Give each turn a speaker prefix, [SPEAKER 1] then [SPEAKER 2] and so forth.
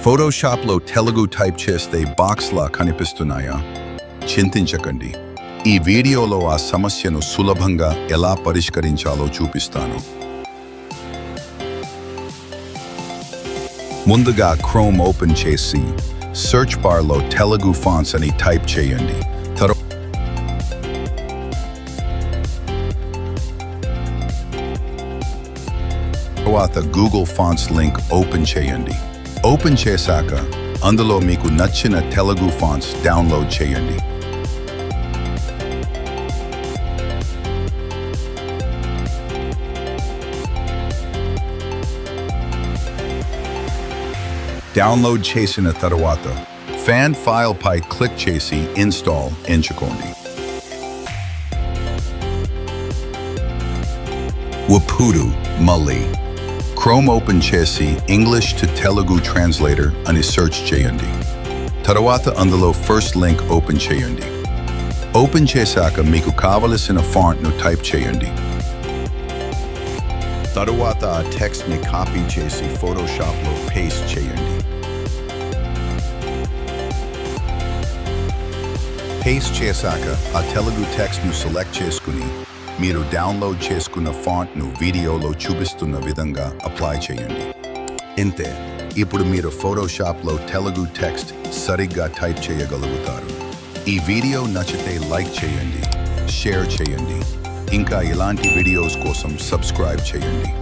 [SPEAKER 1] ఫోటోషాప్లో Telugu type చేస్తే బాక్స్లా కనిపిస్తున్నాయా? చింతించకండి. ఈ వీడియోలో ఆ సమస్యను సులభంగా ఎలా పరిష్కరించాలో చూపిస్తాను. ముందుగా క్రోమ్ ఓపెన్ చేసి సెర్చ్ బార్లో తెలుగు ఫాంట్స్ అని టైప్ చేయండి. తర్వాత గూగుల్ ఫాంట్స్ లింక్ ఓపెన్ చేయండి. ఓపెన్ చేశాక అందులో మీకు నచ్చిన తెలుగు ఫాంట్స్ డౌన్లోడ్ చేయండి. డౌన్లోడ్ చేసిన తర్వాత ఫ్యాన్ ఫైల్ పై క్లిక్ చేసి ఇన్స్టాల్ ఎంచుకోండి. ఇప్పుడు మళ్ళీ క్రోమ్ ఓపెన్ చేసి ఇంగ్లీష్ టు తెలుగు ట్రాన్స్లేటర్ అని సెర్చ్ చేయండి. తర్వాత అందులో ఫస్ట్ లింక్ ఓపెన్ చేయండి. ఓపెన్ చేశాక మీకు కావలసిన ఫాంట్ను టైప్ చేయండి. తరువాత ఆ టెక్స్ట్ని కాపీ చేసి ఫోటోషాప్లో పేస్ట్ చేయండి. పేస్ట్ చేశాక ఆ తెలుగు టెక్స్ట్ను సెలెక్ట్ చేసుకుని మీరు డౌన్లోడ్ చేసుకున్న ఫాంట్ను వీడియోలో చూపిస్తున్న విధంగా అప్లై చేయండి. ఇంతే, ఇప్పుడు మీరు ఫోటోషాప్లో తెలుగు టెక్స్ట్ సరిగ్గా టైప్ చేయగలుగుతారు. ఈ వీడియో నచ్చితే లైక్ చేయండి, షేర్ చేయండి. ఇంకా ఇలాంటి వీడియోస్ కోసం సబ్స్క్రైబ్ చేయండి.